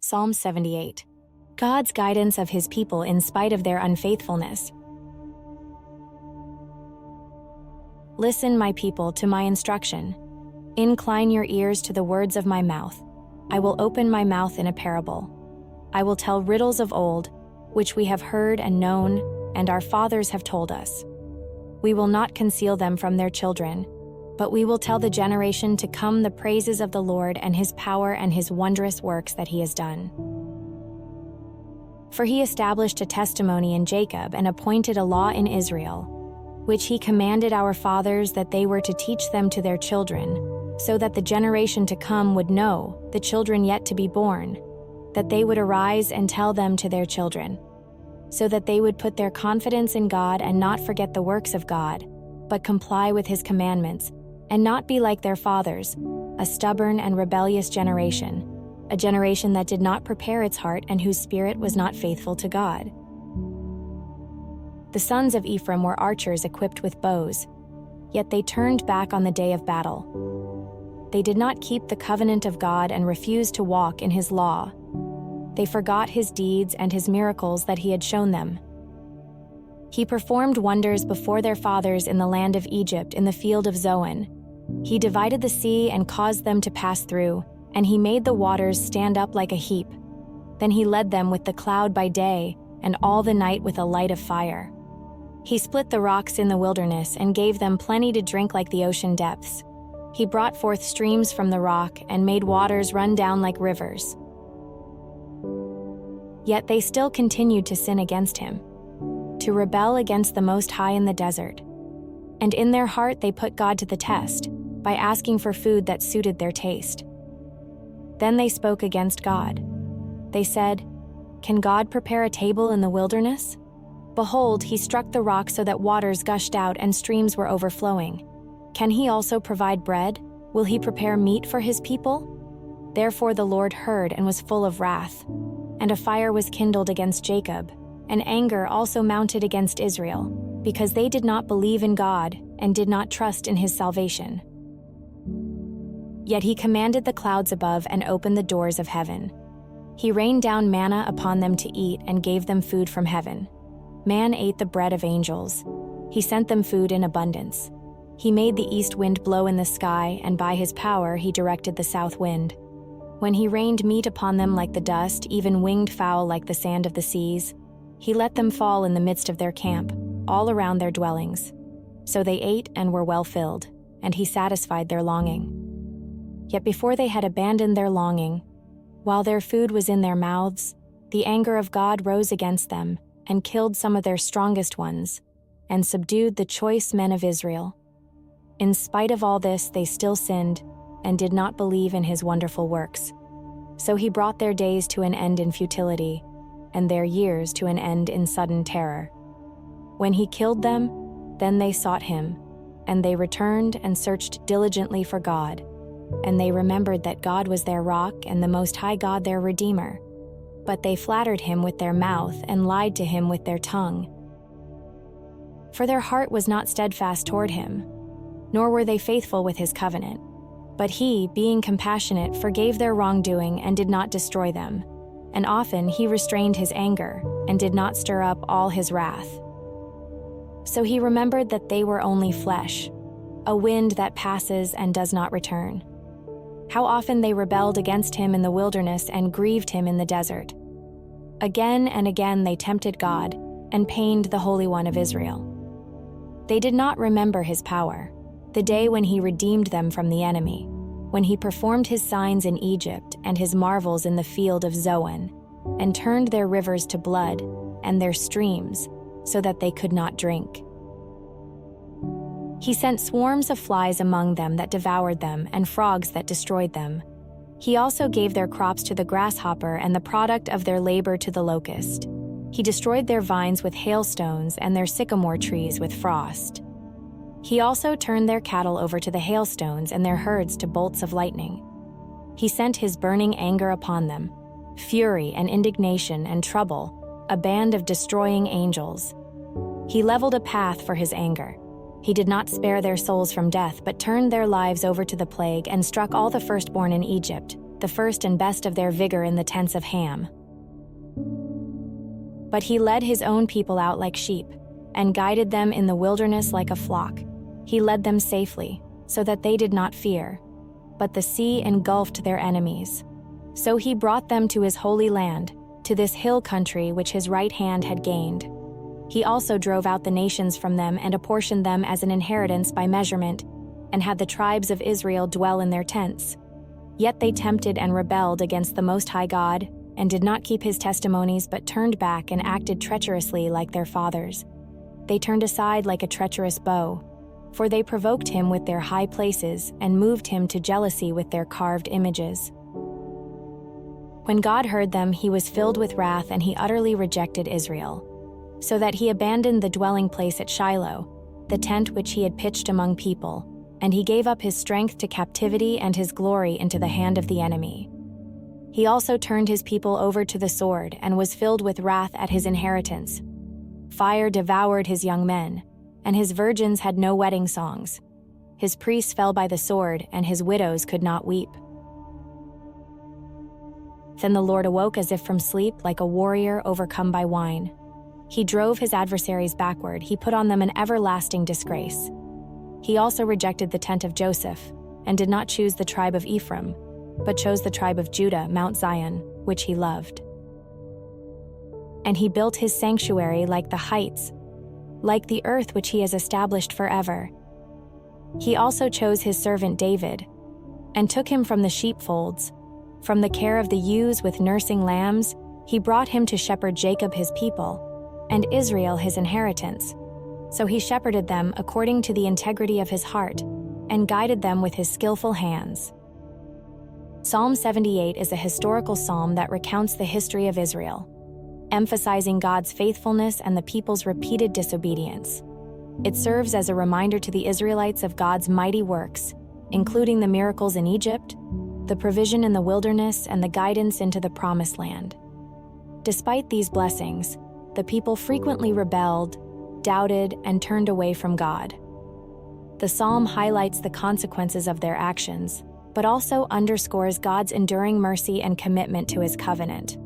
Psalm 78. God's guidance of his people in spite of their unfaithfulness. Listen, my people, to my instruction. Incline your ears to the words of my mouth. I will open my mouth in a parable. I will tell riddles of old, which we have heard and known, and our fathers have told us. We will not conceal them from their children, but we will tell the generation to come the praises of the Lord and his power and his wondrous works that he has done. For he established a testimony in Jacob and appointed a law in Israel, which he commanded our fathers that they were to teach them to their children, so that the generation to come would know, the children yet to be born, that they would arise and tell them to their children, so that they would put their confidence in God and not forget the works of God, but comply with his commandments, and not be like their fathers, a stubborn and rebellious generation, a generation that did not prepare its heart and whose spirit was not faithful to God. The sons of Ephraim were archers equipped with bows, yet they turned back on the day of battle. They did not keep the covenant of God and refused to walk in his law. They forgot his deeds and his miracles that he had shown them. He performed wonders before their fathers in the land of Egypt in the field of Zoan. He divided the sea and caused them to pass through, and he made the waters stand up like a heap. Then he led them with the cloud by day, and all the night with a light of fire. He split the rocks in the wilderness and gave them plenty to drink like the ocean depths. He brought forth streams from the rock and made waters run down like rivers. Yet they still continued to sin against him, to rebel against the Most High in the desert. And in their heart they put God to the test, by asking for food that suited their taste. Then they spoke against God. They said, "Can God prepare a table in the wilderness? Behold, he struck the rock so that waters gushed out and streams were overflowing. Can he also provide bread? Will he prepare meat for his people?" Therefore the Lord heard and was full of wrath, and a fire was kindled against Jacob, and anger also mounted against Israel, because they did not believe in God and did not trust in his salvation. Yet he commanded the clouds above and opened the doors of heaven. He rained down manna upon them to eat and gave them food from heaven. Man ate the bread of angels. He sent them food in abundance. He made the east wind blow in the sky, and by his power he directed the south wind. When he rained meat upon them like the dust, even winged fowl like the sand of the seas, he let them fall in the midst of their camp, all around their dwellings. So they ate and were well filled, and he satisfied their longing. Yet before they had abandoned their longing, while their food was in their mouths, the anger of God rose against them, and killed some of their strongest ones, and subdued the choice men of Israel. In spite of all this, they still sinned, and did not believe in his wonderful works. So he brought their days to an end in futility, and their years to an end in sudden terror. When he killed them, then they sought him, and they returned and searched diligently for God. And they remembered that God was their rock and the Most High God their Redeemer. But they flattered him with their mouth and lied to him with their tongue. For their heart was not steadfast toward him, nor were they faithful with his covenant. But he, being compassionate, forgave their wrongdoing and did not destroy them. And often he restrained his anger and did not stir up all his wrath. So he remembered that they were only flesh, a wind that passes and does not return. How often they rebelled against him in the wilderness and grieved him in the desert. Again and again they tempted God and pained the Holy One of Israel. They did not remember his power, the day when he redeemed them from the enemy, when he performed his signs in Egypt and his marvels in the field of Zoan, and turned their rivers to blood and their streams, so that they could not drink. He sent swarms of flies among them that devoured them, and frogs that destroyed them. He also gave their crops to the grasshopper and the product of their labor to the locust. He destroyed their vines with hailstones and their sycamore trees with frost. He also turned their cattle over to the hailstones and their herds to bolts of lightning. He sent his burning anger upon them, fury and indignation and trouble, a band of destroying angels. He leveled a path for his anger. He did not spare their souls from death, but turned their lives over to the plague and struck all the firstborn in Egypt, the first and best of their vigor in the tents of Ham. But he led his own people out like sheep, and guided them in the wilderness like a flock. He led them safely, so that they did not fear. But the sea engulfed their enemies. So he brought them to his holy land, to this hill country which his right hand had gained. He also drove out the nations from them and apportioned them as an inheritance by measurement, and had the tribes of Israel dwell in their tents. Yet they tempted and rebelled against the Most High God, and did not keep his testimonies, but turned back and acted treacherously like their fathers. They turned aside like a treacherous bow, for they provoked him with their high places and moved him to jealousy with their carved images. When God heard them, he was filled with wrath, and he utterly rejected Israel, so that he abandoned the dwelling place at Shiloh, the tent which he had pitched among people, and he gave up his strength to captivity and his glory into the hand of the enemy. He also turned his people over to the sword and was filled with wrath at his inheritance. Fire devoured his young men, and his virgins had no wedding songs. His priests fell by the sword, and his widows could not weep. Then the Lord awoke as if from sleep, like a warrior overcome by wine. He drove his adversaries backward. He put on them an everlasting disgrace. He also rejected the tent of Joseph, and did not choose the tribe of Ephraim, but chose the tribe of Judah, Mount Zion, which he loved. And he built his sanctuary like the heights, like the earth which he has established forever. He also chose his servant David, and took him from the sheepfolds, from the care of the ewes with nursing lambs. He brought him to shepherd Jacob his people, and Israel his inheritance. So he shepherded them according to the integrity of his heart, and guided them with his skillful hands. Psalm 78 is a historical psalm that recounts the history of Israel, emphasizing God's faithfulness and the people's repeated disobedience. It serves as a reminder to the Israelites of God's mighty works, including the miracles in Egypt, the provision in the wilderness, and the guidance into the Promised Land. Despite these blessings, the people frequently rebelled, doubted, and turned away from God. The psalm highlights the consequences of their actions, but also underscores God's enduring mercy and commitment to his covenant,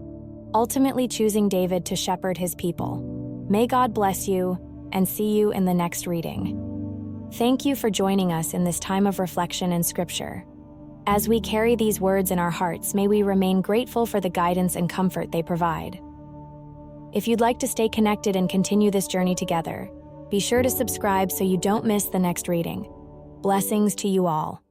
ultimately choosing David to shepherd his people. May God bless you, and see you in the next reading. Thank you for joining us in this time of reflection and scripture. As we carry these words in our hearts, may we remain grateful for the guidance and comfort they provide. If you'd like to stay connected and continue this journey together, be sure to subscribe so you don't miss the next reading. Blessings to you all.